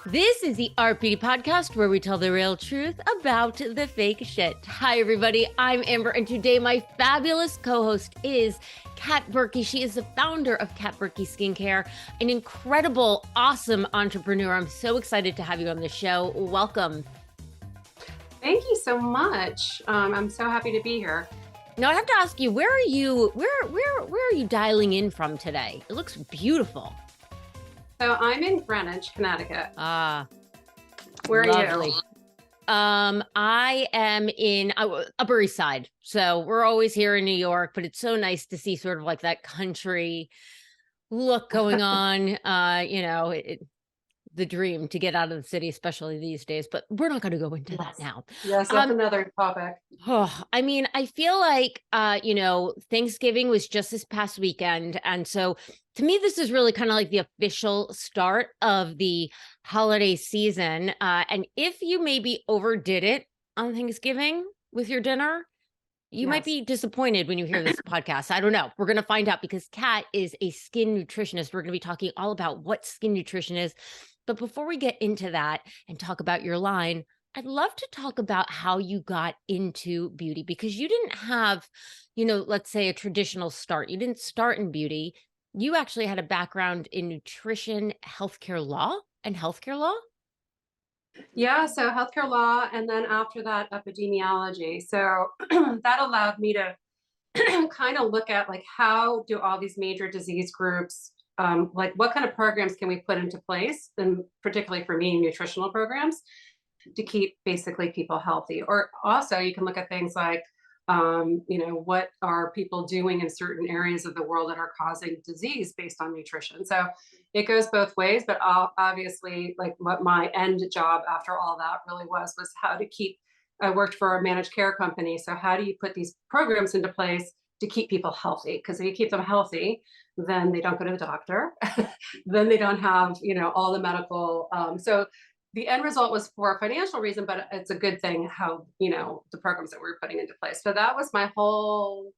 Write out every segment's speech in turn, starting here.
This is the Art Beauty Podcast where we tell the real truth about the fake shit. Hi, everybody. I'm Amber, and today my fabulous co-host is Kat Burki. She is the founder of Kat Burki Skincare, an incredible, awesome entrepreneur. I'm so excited to have you on the show. Welcome. Thank you so much. I'm so happy to be here. Now I have to ask you, where are you dialing in from today? It looks beautiful. So I'm in Greenwich, Connecticut. Where Lovely. are you? I am in Upper East Side. So we're always here in New York, but it's so nice to see sort of like that country look going on. The dream to get out of the city, especially these days, but we're not going to go into that now. Yes, that's another topic. I feel like, Thanksgiving was just this past weekend. And so to me, this is really kind of like the official start of the holiday season. And if you maybe overdid it on Thanksgiving with your dinner, you might be disappointed when you hear this podcast. I don't know. We're going to find out because Kat is a skin nutritionist. We're going to be talking all about what skin nutrition is. But before we get into that and talk about your line, I'd love to talk about how you got into beauty, because you didn't have, let's say a traditional start. You didn't start in beauty. You actually had a background in nutrition, healthcare law. Yeah, so healthcare law, and then after that, epidemiology. So that allowed me to kind of look at like how do all these major disease groups, like what kind of programs can we put into place, and particularly for me, nutritional programs to keep basically people healthy. Or also you can look at things like, what are people doing in certain areas of the world that are causing disease based on nutrition. So it goes both ways, but obviously like what my end job after all that really was how to keep, I worked for a managed care company. So how do you put these programs into place to keep people healthy? Because if you keep them healthy, then they don't go to the doctor. Then they don't have, all the medical. So the end result was for a financial reason, but it's a good thing how, the programs that we were putting into place. So that was my whole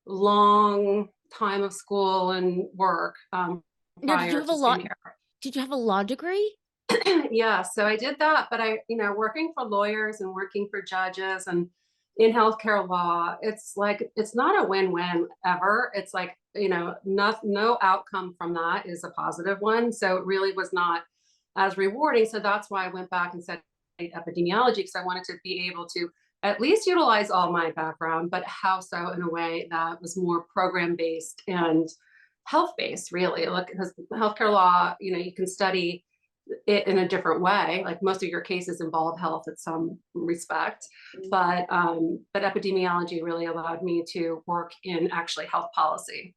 long time of school and work. Now, did you have a law degree? Yeah, so I did that, but working for lawyers and working for judges and in healthcare law, it's like, it's not a win-win ever. It's like, no outcome from that is a positive one. So it really was not as rewarding. So that's why I went back and studied epidemiology, because I wanted to be able to at least utilize all my background, but how so in a way that was more program-based and health-based, really. Look, because healthcare law, you can study it in a different way. Like most of your cases involve health in some respect, but epidemiology really allowed me to work in actually health policy.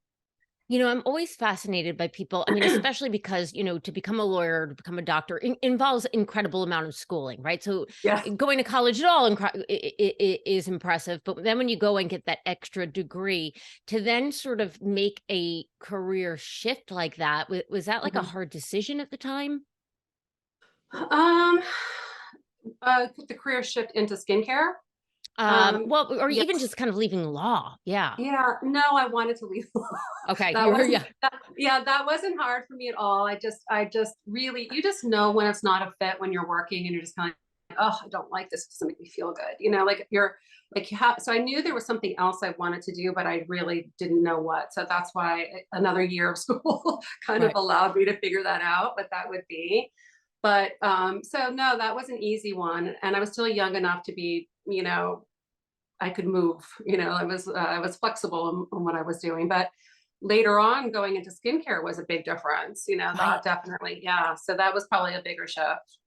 I'm always fascinated by people. I mean, especially because, to become a lawyer, to become a doctor involves incredible amount of schooling, right? So Yeah. going to college at all is impressive. But then when you go and get that extra degree to then sort of make a career shift like that, was that like a hard decision at the time? Um, the career shift into skincare. Or Yes. even just kind of leaving law. Yeah. Yeah, no, I wanted to leave. Okay. That wasn't hard for me at all. I just really, you just know when it's not a fit when you're working and you're just kind of like, oh, I don't like this. It doesn't make me feel good. Like you have, so I knew there was something else I wanted to do, but I really didn't know what. So that's why another year of school kind of allowed me to figure that out, what that would be. But so no, that was an easy one. And I was still young enough to be, I could move, I was flexible in what I was doing. But later on, going into skincare was a big difference, that definitely, yeah. So that was probably a bigger shift.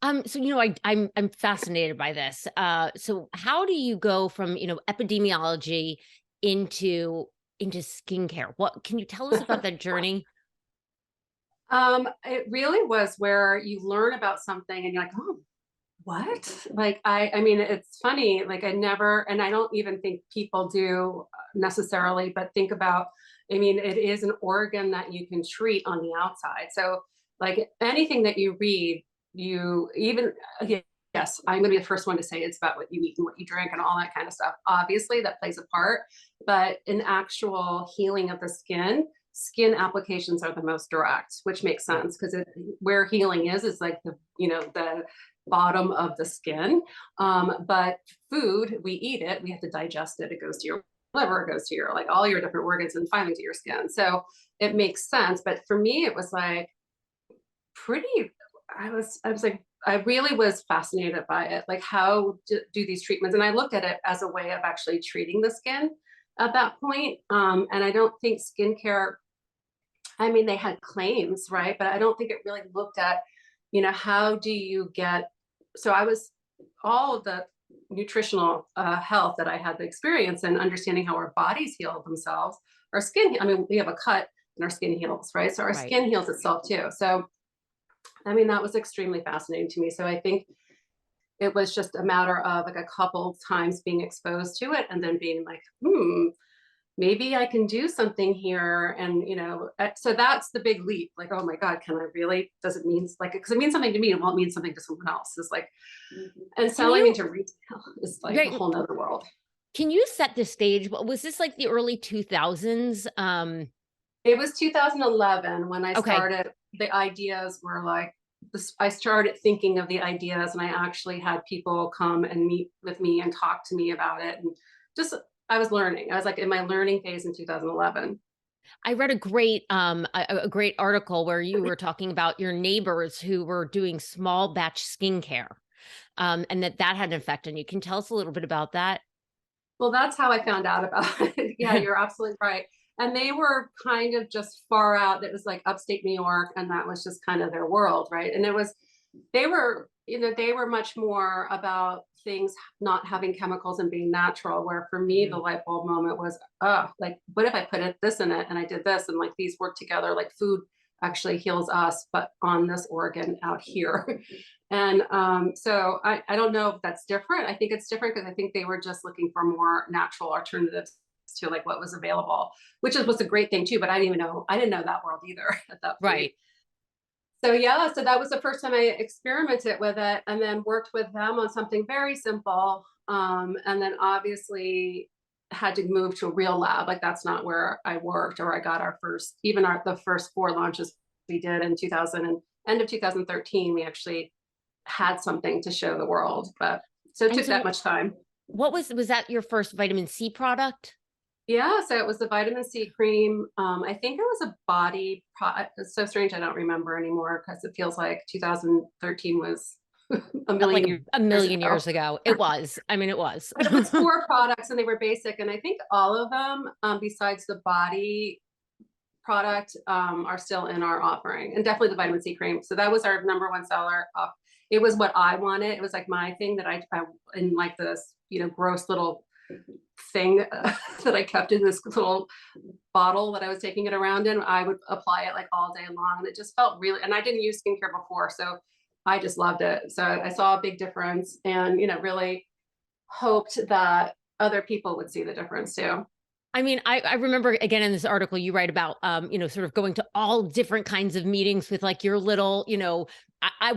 I'm fascinated by this. So how do you go from, epidemiology into skincare? What can you tell us about that journey? It really was where you learn about something and you're like, oh, what? Like, I mean, it's funny, like I never, and I don't even think people do necessarily, but think about, I mean, it is an organ that you can treat on the outside. So like anything that you read, you even, yes, I'm going to be the first one to say it's about what you eat and what you drink and all that kind of stuff. Obviously that plays a part, but an actual healing of the skin skin applications are the most direct, which makes sense because where healing is like the, the bottom of the skin. But food, we eat it, we have to digest it. It goes to your liver, it goes to your, like all your different organs and finally to your skin. So it makes sense. But for me, it was like pretty, I was like, I really was fascinated by it. Like, how do these treatments? And I looked at it as a way of actually treating the skin at that point. And I don't think skincare, I mean, they had claims, right? But I don't think it really looked at, how do you get, so I was all of the nutritional health that I had the experience in understanding how our bodies heal themselves, our skin, I mean, we have a cut and our skin heals, right? So our Right. skin heals itself too. So, I mean, that was extremely fascinating to me. So I think it was just a matter of like a couple times being exposed to it and then being like, maybe I can do something here. And, so that's the big leap. Like, oh my God, can I really, does it mean like, because it means something to me, it won't mean something to someone else. It's like, and selling into retail is like a whole nother world. Can you set the stage? Was this like the early 2000s? It was 2011 when I started, the ideas were like, I started thinking of the ideas and I actually had people come and meet with me and talk to me about it. And just, I was learning. I was like in my learning phase in 2011. I read a great article where you were talking about your neighbors who were doing small batch skincare, and that had an effect on you. Can you tell us a little bit about that? Well, that's how I found out about it. Yeah, you're absolutely right. And they were kind of just far out. It was like upstate New York, and that was just kind of their world, right? And they were, they were much more about things not having chemicals and being natural. Where for me, the light bulb moment was, like, what if I put this in it and I did this and like these work together? Like food actually heals us, but on this organ out here. And so I don't know if that's different. I think it's different because I think they were just looking for more natural alternatives to like what was available, which was a great thing too. But I didn't know that world either at that point. Right. So yeah, so that was the first time I experimented with it and then worked with them on something very simple. And then obviously had to move to a real lab. Like that's not where I worked or I got the first 4 launches we did in 2000 and end of 2013, we actually had something to show the world. But so it took that much time. What was that your first vitamin C product? Yeah, so it was the vitamin C cream. I think it was a body product. It's so strange, I don't remember anymore because it feels like 2013 was a million years ago. It was. I mean, it was. But it was 4 products and they were basic. And I think all of them, besides the body product, are still in our offering, and definitely the vitamin C cream. So that was our #1 seller. It was what I wanted. It was like my thing that I in like this, gross little thing that I kept in this little bottle that I was taking it around in. I would apply it like all day long, and it just felt really. And I didn't use skincare before, so I just loved it. So I saw a big difference, and really hoped that other people would see the difference too. I mean, I remember again in this article you write about, sort of going to all different kinds of meetings with like your little,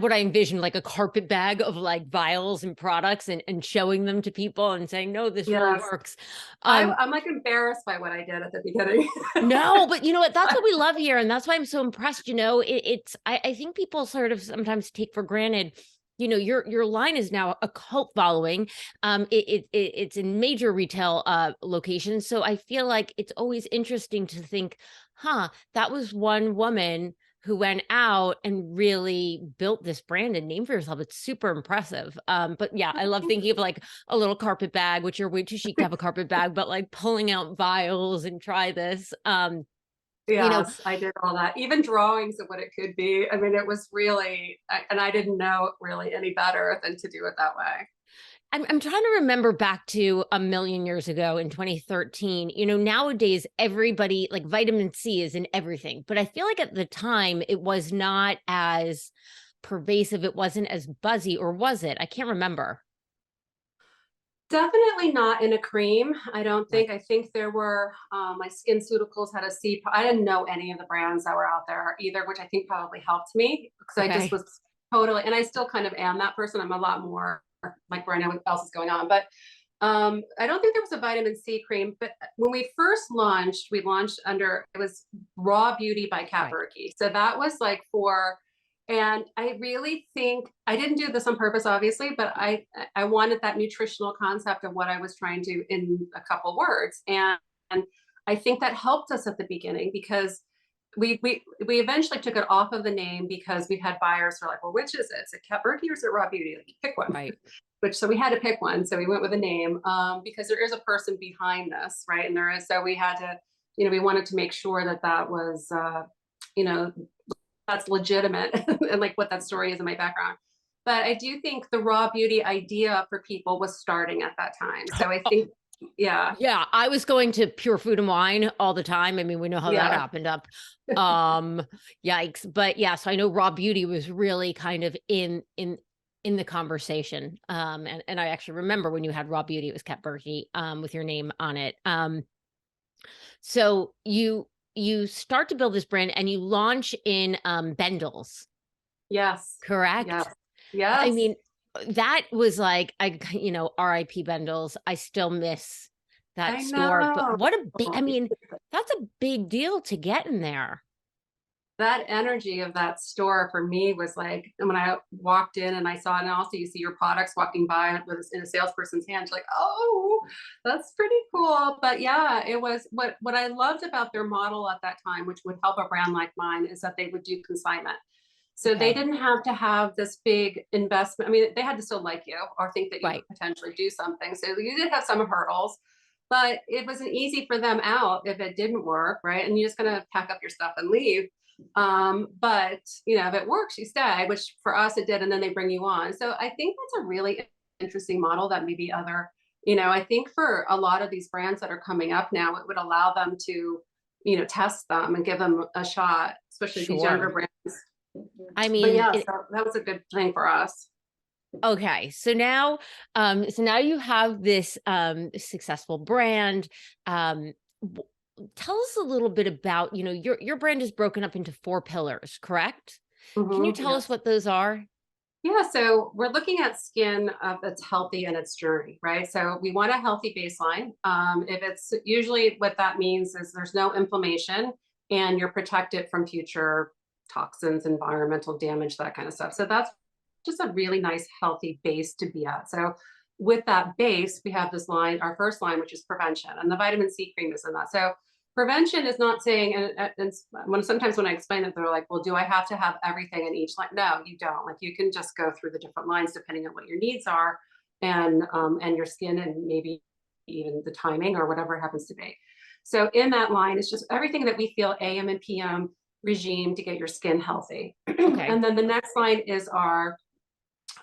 what I envisioned like a carpet bag of like vials and products and showing them to people and saying, no, this really works. I'm like embarrassed by what I did at the beginning. No, but you know what? That's what we love here. And that's why I'm so impressed. I think people sort of sometimes take for granted your line is now a cult following. It's in major retail locations. So I feel like it's always interesting to think, that was one woman who went out and really built this brand and name for herself. It's super impressive. But yeah, I love thinking of like a little carpet bag, which you're way too chic to have a carpet bag, but like pulling out vials and try this. Yes, I did all that. Even drawings of what it could be. I mean, it was really, and I didn't know really any better than to do it that way. I'm trying to remember back to a million years ago in 2013. Nowadays everybody like vitamin C is in everything, but I feel like at the time it was not as pervasive. It wasn't as buzzy, or was it? I can't remember. Definitely not in a cream. I don't think. I think there were my SkinCeuticals had a C. I didn't know any of the brands that were out there either, which I think probably helped me because I just was totally, and I still kind of am that person. I'm a lot more like where I know what else is going on. But I don't think there was a vitamin C cream, but when we first launched, we launched under, it was Raw Beauty by Kat Right. Burki. So that was like for, and I really think I didn't do this on purpose, obviously, but I wanted that nutritional concept of what I was trying to in a couple words. And I think that helped us at the beginning because we eventually took it off of the name because we had buyers who were like, well, which is it? Is it Kat Burki or is it Raw Beauty? Like, pick one. Right. Which, so we had to pick one. So we went with a name because there is a person behind this, right? And there is, so we had to, we wanted to make sure that that was, you know, that's legitimate and like what that story is in my background. But I do think the Raw Beauty idea for people was starting at that time. So I think, yeah, Yeah, I was going to Pure Food and Wine all the time. I mean, we know how that yeah, happened up. Yikes. But yeah, so I know Raw Beauty was really kind of in the conversation. And I actually remember when you had Raw Beauty, it was Kat Burki, with your name on it. So you start to build this brand and you launch in Bendels, yes, yes, correct? I yes. mean, that was like, RIP Bendels. I still miss that I store, but know. what a big, I mean, that's a big deal to get in there. That energy of that store for me was like, and when I walked in and I saw it, and also you see your products walking by with in a salesperson's hand, you're like, oh, that's pretty cool. But yeah, it was what I loved about their model at that time, which would help a brand like mine, is that they would do consignment. So they Okay. didn't have to have this big investment. I mean, they had to still like you or think that you Right. could potentially do something. So you did have some hurdles, but it was an easy for them out if it didn't work, right? And you're just gonna pack up your stuff and leave. But if it works, you stay, which for us it did, and then they bring you on. So I think that's a really interesting model that maybe I think for a lot of these brands that are coming up now, it would allow them to, test them and give them a shot, especially these younger Sure. brands. I But mean, yeah, so that was a good thing for us. okay. So now you have this successful brand. Um, w- Tell us a little bit about, your brand is broken up into four pillars, correct? Can you tell us Yes. what those are? Yeah, so we're looking at skin that's healthy in its journey, right? So we want a healthy baseline. If it's usually what that means is there's no inflammation and you're protected from future toxins, environmental damage, that kind of stuff. So that's just a really nice, healthy base to be at. So with that base, we have this line, our first line, which is prevention, and the vitamin C cream is in that. So prevention is not saying, and sometimes when I explain it, they're like, well, do I have to have everything in each line? No, you don't. Like, you can just go through the different lines depending on what your needs are, and your skin, and maybe even the timing or whatever it happens to be. So in that line, it's just everything that we feel AM and PM regime to get your skin healthy. Okay. And then the next line is our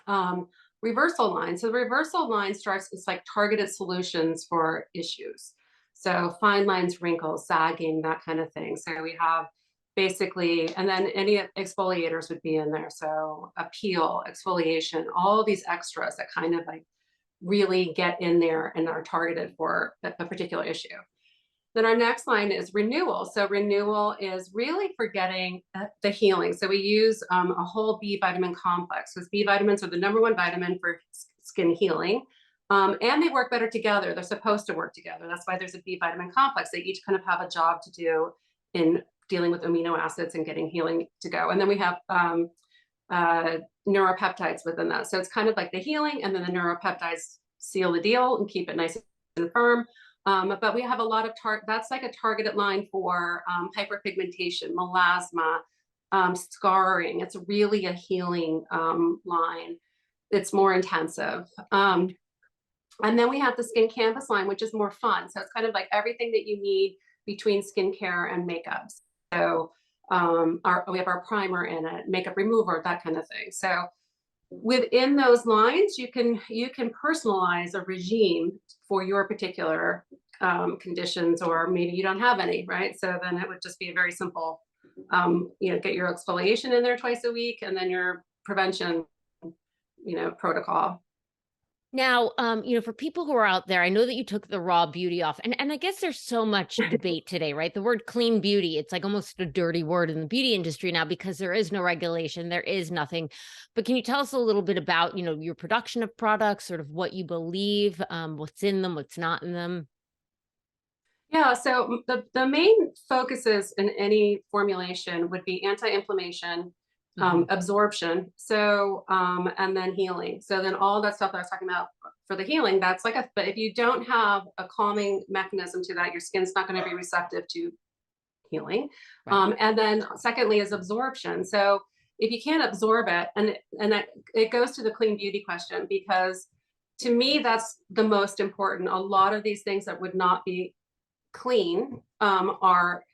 um, reversal line. So the reversal line starts, it's like targeted solutions for issues. So fine lines, wrinkles, sagging, that kind of thing. So we have basically, and then any exfoliators would be in there. So a peel, exfoliation, all these extras that kind of like really get in there and are targeted for a particular issue. Then our next line is renewal. So renewal is really for getting the healing. So we use a whole B vitamin complex, because B vitamins are the number one vitamin for skin healing. And they work better together. They're supposed to work together. That's why there's a B vitamin complex. They each kind of have a job to do in dealing with amino acids and getting healing to go. And then we have neuropeptides within that. So it's kind of like the healing, and then the neuropeptides seal the deal and keep it nice and firm. But we have a lot of that's like a targeted line for hyperpigmentation, melasma, scarring. It's really a healing line. It's more intensive. And then we have the skin canvas line, which is more fun. So it's kind of like everything that you need between skincare and makeups. So we have our primer in it, makeup remover, that kind of thing. So within those lines, you can personalize a regime for your particular conditions, or maybe you don't have any, right? So then it would just be a very simple, get your exfoliation in there twice a week, and then your prevention, protocol. Now, for people who are out there, I know that you took the raw beauty off, and I guess there's so much debate today, right? The word clean beauty, it's like almost a dirty word in the beauty industry now because there is no regulation, there is nothing. But can you tell us a little bit about, your production of products, sort of what you believe, what's in them, what's not in them? Yeah, so the main focuses in any formulation would be anti-inflammation, Hmm. absorption, and then healing. So then all that stuff that I was talking about for the healing, that's like but if you don't have a calming mechanism to that, your skin's not going to be receptive to healing. Right. And then secondly is absorption. So if you can't absorb it, and that it goes to the clean beauty question, because to me that's the most important. A lot of these things that would not be clean are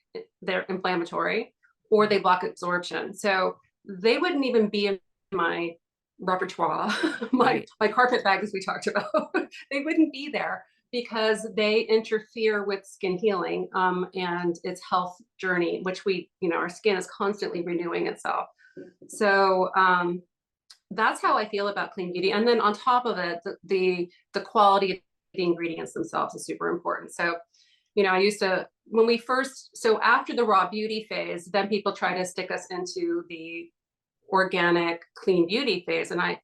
they're inflammatory or they block absorption. So they wouldn't even be in my repertoire, Right. my carpet bag, as we talked about. They wouldn't be there because they interfere with skin healing and its health journey, which our skin is constantly renewing itself. So that's how I feel about clean beauty. And then on top of it, the quality of the ingredients themselves is super important. So I used to, when we first, so after the raw beauty phase, then people try to stick us into the organic clean beauty phase. And I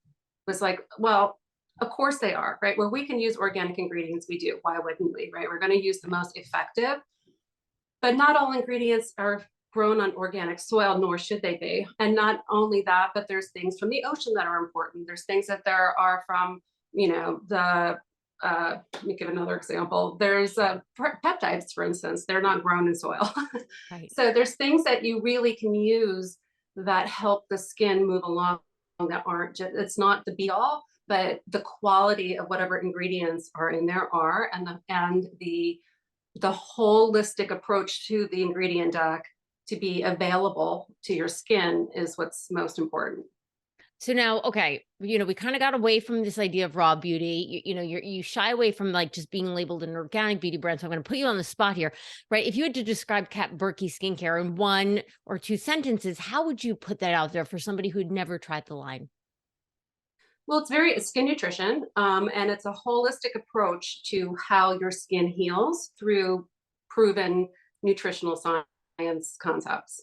was like, well, of course they are, right? Where we can use organic ingredients, we do. Why wouldn't we, right? We're going to use the Right. most effective, but not all ingredients are grown on organic soil, nor should they be. And not only that, but there's things from the ocean that are important. There's things that there are from, the let me give another example. There's peptides, for instance, they're not grown in soil. Right. So there's things that you really can use that help the skin move along that aren't just, it's not the be all, but the quality of whatever ingredients are in there are, and the holistic approach to the ingredient deck to be available to your skin is what's most important. So now, okay, we kind of got away from this idea of raw beauty. You shy away from like just being labeled an organic beauty brand. So I'm going to put you on the spot here, right? If you had to describe Kat Burki Skincare in one or two sentences, how would you put that out there for somebody who'd never tried the line? Well, it's skin nutrition, and it's a holistic approach to how your skin heals through proven nutritional science concepts.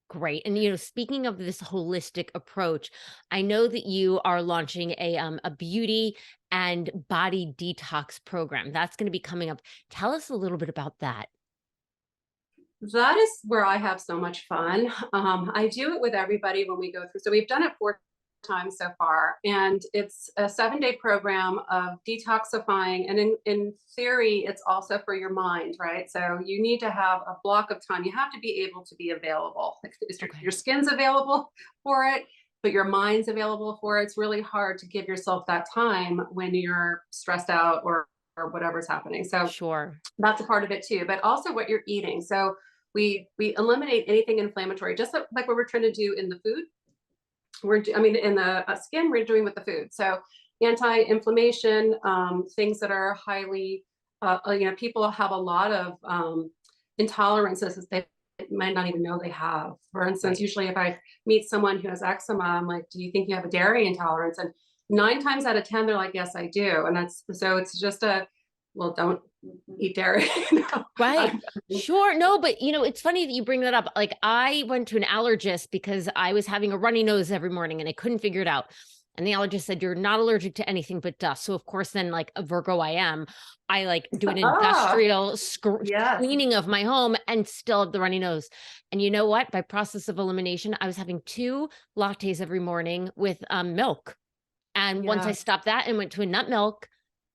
Great. And speaking of this holistic approach, I know that you are launching a beauty and body detox program. That's going to be coming up. Tell us a little bit about that. That is where I have so much fun. I do it with everybody when we go through. So we've done it 4 times so far, and it's a 7-day program of detoxifying. And in theory, it's also for your mind, right? So you need to have a block of time. You have to be able to be available. Like Okay. your skin's available for it, but your mind's available for it. It's really hard to give yourself that time when you're stressed out or whatever's happening. So Sure. that's a part of it too, but also what you're eating. So we eliminate anything inflammatory, just like what we're trying to do in the food. I mean, in the skin, we're doing with the food. So anti-inflammation, things that are highly, people have a lot of intolerances that they might not even know they have. For instance, Right. usually if I meet someone who has eczema, I'm like, do you think you have a dairy intolerance? And 9 times out of 10, they're like, yes, I do. And it's just well, don't eat dairy. Right. I'm- Sure. No, but it's funny that you bring that up. Like I went to an allergist because I was having a runny nose every morning and I couldn't figure it out. And the allergist said, you're not allergic to anything but dust. So of course, then like a Virgo I am, I like do an ah, industrial yes. cleaning of my home and still have the runny nose. And you know what? By process of elimination, I was having 2 lattes every morning with milk. And once I Yes. stopped that and went to a nut milk,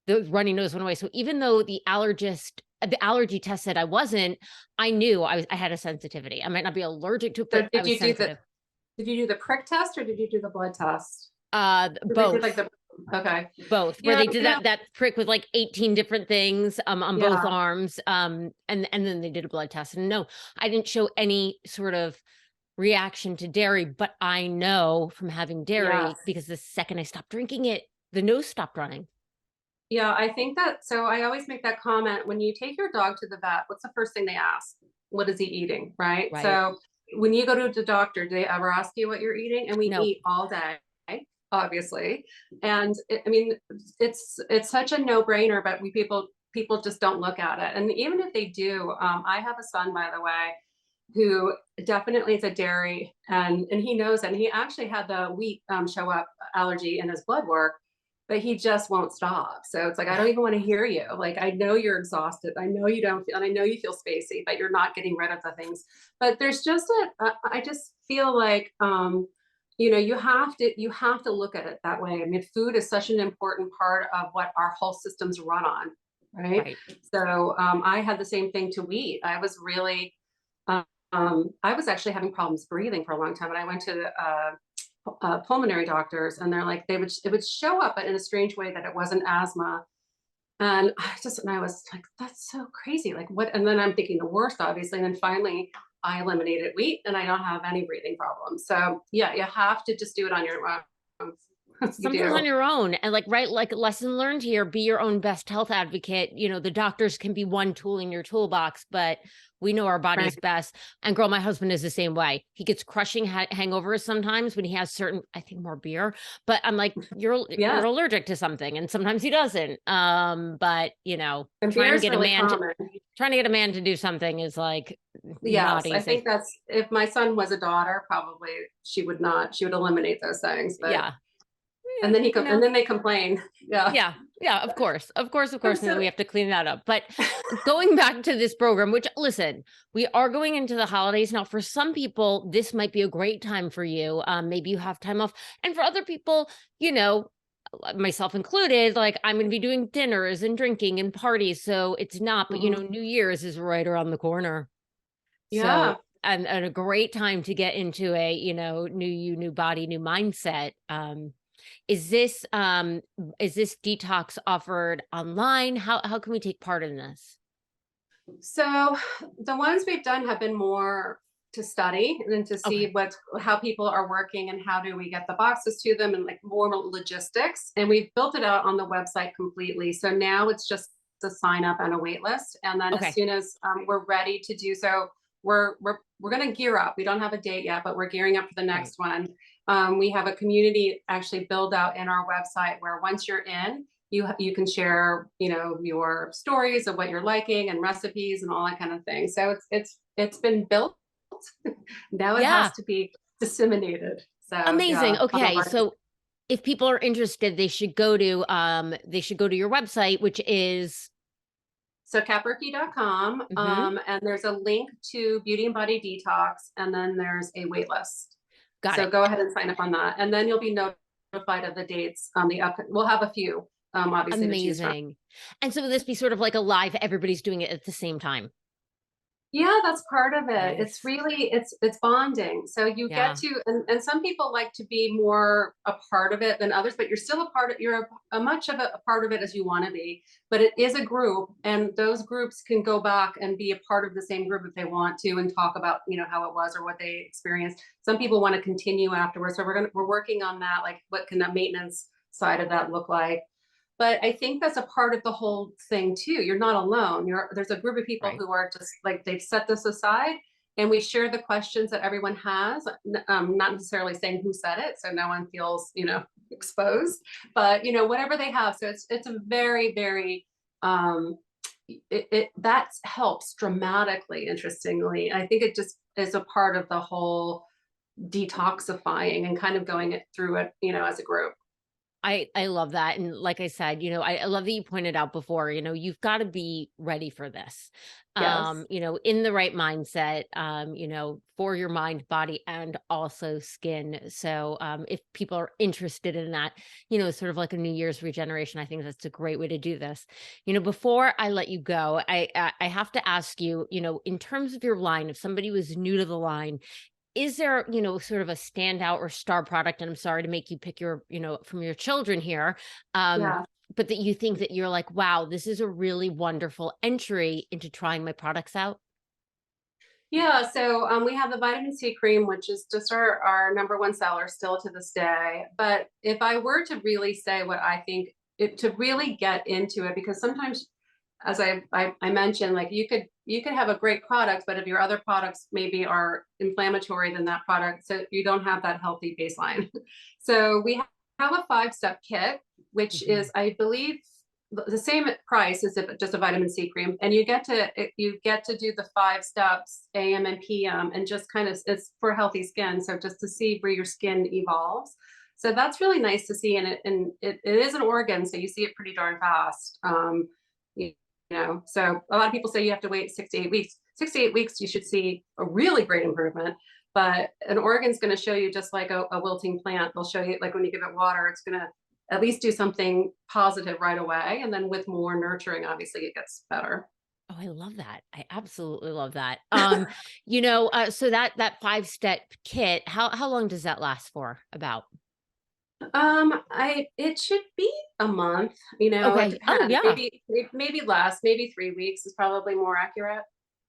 the runny nose went away. So even though the allergy test said I wasn't, I knew I had a sensitivity. I might not be allergic to it, So but I was sensitive. did you do the prick test or did you do the blood test? They did like Both, the okay. both, where Yeah, they did that prick with like 18 different things on both yeah, arms. And then they did a blood test. And no, I didn't show any sort of reaction to dairy, but I know from having yes. dairy because the second I stopped drinking it, the nose stopped running. Yeah, I think that so I always make that comment when you take your dog to the vet, what's the first thing they ask? What is he eating? Right. Right. So when you go to the doctor, do they ever ask you what you're eating? And we No. eat all day. obviously. And I mean, it's such a no-brainer, but people just don't look at it. And even if they do, I have a son, by the way, who definitely is a dairy, and he knows it. And he actually had the wheat show up allergy in his blood work, but he just won't stop. So it's like, I don't even want to hear you. Like, I know you're exhausted. I know you don't feel, and I know you feel spacey, but you're not getting rid of the things. But there's just I just feel like, you have to look at it that way. I mean, food is such an important part of what our whole systems run on, right? Right. So I had the same thing to wheat. I was actually having problems breathing for a long time, and I went to pulmonary doctors, and they're like, it would show up, but in a strange way that it wasn't asthma. And I was like, that's so crazy. Like, what? And then I'm thinking the worst, obviously. And then finally, I eliminated wheat, and I don't have any breathing problems. So yeah, you have to just do it on your own. You Sometimes on do. your own, and like, right, like lesson learned here, be your own best health advocate. The doctors can be one tool in your toolbox, but we know our Right. body's best. And girl, my husband is the same way. He gets crushing hangovers sometimes when he has certain, I think, more beer, but I'm like, you're Yes. allergic to something, and sometimes he doesn't. But And beer is really common. trying to get a man to do something is like not Yes, I easy. think that's, if my son was a daughter, probably she would eliminate those things. But Yeah. and Yeah, then and then they complain. Yeah. Yeah. Yeah, of course. Of course, of And course. And then so we have to clean that up. But going back to this program, which listen, we are going into the holidays now. For some people, this might be a great time for you. Maybe you have time off. And for other people, myself included, like I'm going to be doing dinners and drinking and parties. So it's not, but mhm. New Year's is right around the corner. So, Yeah. and a great time to get into a, new you, new body, new mindset. Is this detox offered online? How can we take part in this? So the ones we've done have been more to study and then to see Okay. how people are working and how do we get the boxes to them, and like more logistics. And we've built it out on the website completely. So now it's just a sign up and a wait list. And then as Okay. soon as we're ready to do so, we're going to gear up. We don't have a date yet, but we're gearing up for the Right. next one. We have a community actually build out in our website where once you're in, you can share, your stories of what you're liking and recipes and all that kind of thing. So it's been built. Now it has Yeah. to be disseminated. So Amazing. yeah, Okay. So if people are interested, they should go to your website, which is so katburki.com, mhm, and there's a link to Beauty and Body Detox, and then there's a wait list. got So it. go ahead and sign up on that, and then you'll be notified of the dates on the up. We'll have a few, obviously, to choose from. Amazing. And so will this be sort of like a live, everybody's doing it at the same time? Yeah, that's part of it. It's Nice. really it's bonding. So you get Yeah. to, and some people like to be more a part of it than others, but you're still a part of, you're a much of a part of it as you want to be. But it is a group, and those groups can go back and be a part of the same group if they want to, and talk about, how it was or what they experienced. Some people want to continue afterwards. So we're working on that, like what can the maintenance side of that look like. But I think that's a part of the whole thing too. You're not alone. There's a group of people Right. who are just like, they've set this aside, and we share the questions that everyone has, not necessarily saying who said it, so no one feels, exposed, but whatever they have. So it's a very, very, that helps dramatically. Interestingly, I think it just is a part of the whole detoxifying and kind of going it through it, as a group. I love that. And like I said, I love that you pointed out before, you've got to be ready for this. Yes. In the right mindset, for your mind, body, and also skin. So if people are interested in that, sort of like a New Year's regeneration, I think that's a great way to do this. Before I let you go, I have to ask you, in terms of your line, if somebody was new to the line, is there, sort of a standout or star product? And I'm sorry to make you pick your, from your children here, um, Yeah. but that you think that you're like, wow, this is a really wonderful entry into trying my products out? Yeah, so we have the vitamin C cream, which is just our number one seller still to this day. But if I were to really say what I think, to really get into it, because sometimes, as I mentioned, like you could have a great product, but if your other products maybe are inflammatory than that product, so you don't have that healthy baseline. So we have a 5-step kit, which Mhm. is, I believe, the same price as if just a vitamin C cream, and you get to do the 5 steps AM and PM, and just kind of, it's for healthy skin, so just to see where your skin evolves. So that's really nice to see, and it is an organ, so you see it pretty darn fast. You, you know, so a lot of people say you have to wait 6 to 8 weeks. 6 to 8 weeks, you should see a really great improvement. But an organ's going to show you, just like a wilting plant. They'll show you, like when you give it water, it's going to at least do something positive right away. And then with more nurturing, obviously it gets better. Oh, I love that. I absolutely love that. So that 5-step kit, how long does that last for about? It should be a month, you know, it Okay. Oh, depends. yeah. Maybe less, maybe 3 weeks is probably more accurate.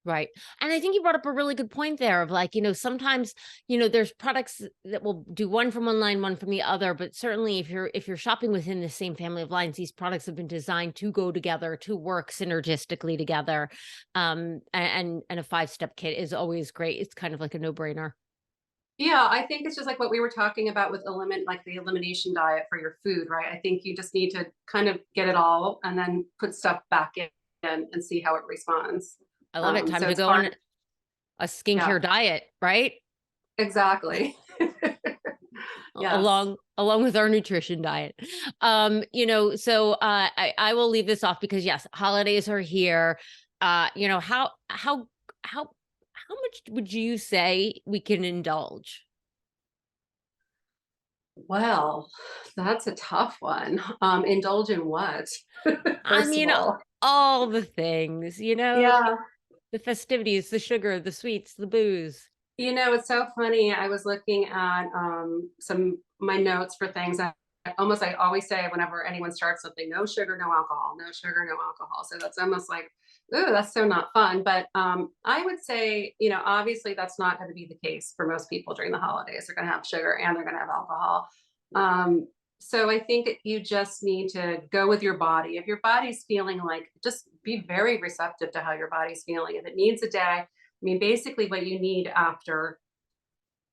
Right. And I think you brought up a really good point there of like, sometimes, there's products that will do one from one line, one from the other, but certainly if you're shopping within the same family of lines, these products have been designed to go together, to work synergistically together. And a 5-step kit is always great. It's kind of like a no-brainer. Yeah, I think it's just like what we were talking about with like the elimination diet for your food, right? I think you just need to kind of get it all and then put stuff back in and see how it responds. I love it. Time So to it's go on hard. a Yeah, skincare diet, right? exactly. Yes. Along with our nutrition diet. So I will leave this off because yes, holidays are here. How much would you say we can indulge? Well, that's a tough one. Indulge in what? I First of mean, all. all the things, Yeah. the festivities, the sugar, the sweets, the booze. You know, it's so funny. I was looking at some my notes for things. I always say whenever anyone starts something, no sugar, no alcohol, no sugar, no alcohol. So that's almost like, ooh, that's so not fun. But I would say, obviously that's not going to be the case for most people during the holidays. They're going to have sugar and they're going to have alcohol. Um, so I think you just need to go with your body. If your body's feeling like, just be very receptive to how your body's feeling. If it needs a day, I mean, basically, what you need after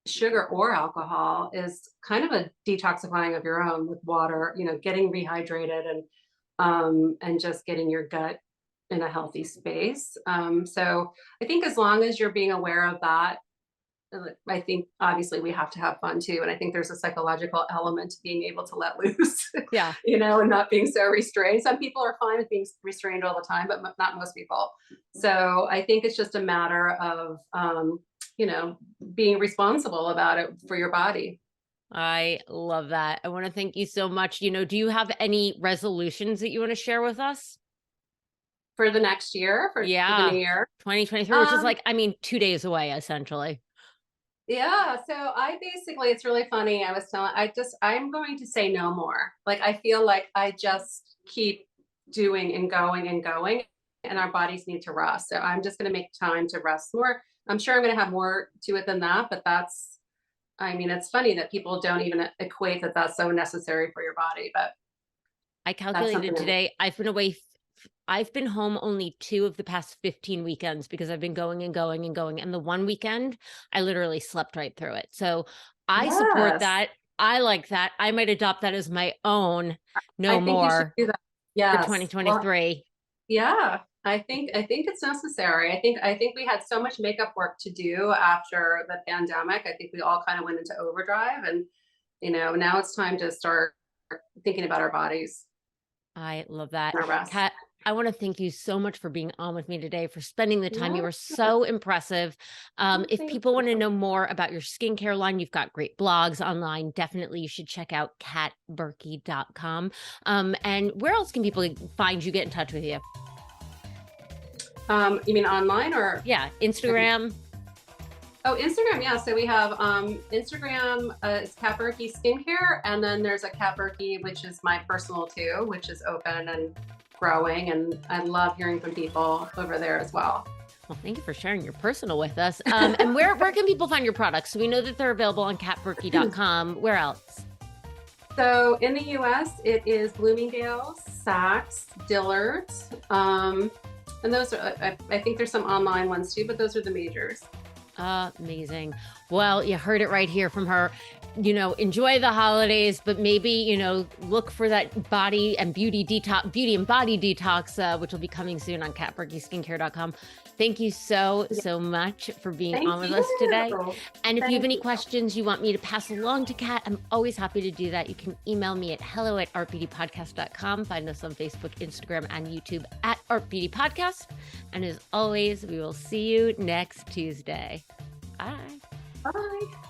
sugar or alcohol is kind of a detoxifying of your own with water, getting rehydrated and just getting your gut in a healthy space. So I think as long as you're being aware of that, I think obviously we have to have fun too. And I think there's a psychological element to being able to let loose, Yeah. and not being so restrained. Some people are fine with being restrained all the time, but not most people. So I think it's just a matter of, you know, being responsible about it for your body. I love that. I want to thank you so much. Do you have any resolutions that you want to share with us? For the next year, for the Yeah. new year. 2023, which is Um, like, I mean, 2 days away, essentially. Yeah, so it's really funny. I'm going to say no more. Like, I feel like I just keep doing and going and going, and our bodies need to rest. So I'm just going to make time to rest more. I'm sure I'm going to have more to it than that, but I mean, it's funny that people don't even equate that that's so necessary for your body, but I that's calculated something that, today. I've been home only 2 of the past 15 weekends because I've been going and going and going. And the one weekend, I literally slept right through it. So I support yes, that. I like that. I might adopt that as my own I no think you should more do that. for Yes. Well, 2023. yeah, I think it's necessary. I think we had so much makeup work to do after the pandemic. I think we all kind of went into overdrive, and now it's time to start thinking about our bodies I love that. and our rest. Kat, I want to thank you so much for being on with me today, for spending the time. You Yeah, were so impressive. If thank people want to you. know more about your skincare line, you've got great blogs online. Definitely, you should check out katburki.com. And where else can people find you, get in touch with you? You mean online or? Yeah, Instagram. Oh, Instagram. Yeah. So we have Instagram is Kat Burki Skincare, and then there's a Kat Burki, which is my personal too, which is open and growing, and I love hearing from people over there as well. Well, thank you for sharing your personal with us. And where can people find your products? So we know that they're available on katburki.com. Where else? So in the US, it is Bloomingdale's, Saks, Dillard's. And those are, I think there's some online ones too, but those are the majors. Amazing. Well, you heard it right here from her. enjoy the holidays, but maybe, look for that body and beauty and body detox, which will be coming soon on katburkiskincare.com. Thank you so much for being on with us today. And if you have any questions you want me to pass along to Kat, I'm always happy to do that. You can email me at hello@artbeautypodcast.com. Find us on Facebook, Instagram, and YouTube at Art Beauty Podcast. And as always, we will see you next Tuesday. Bye. Bye.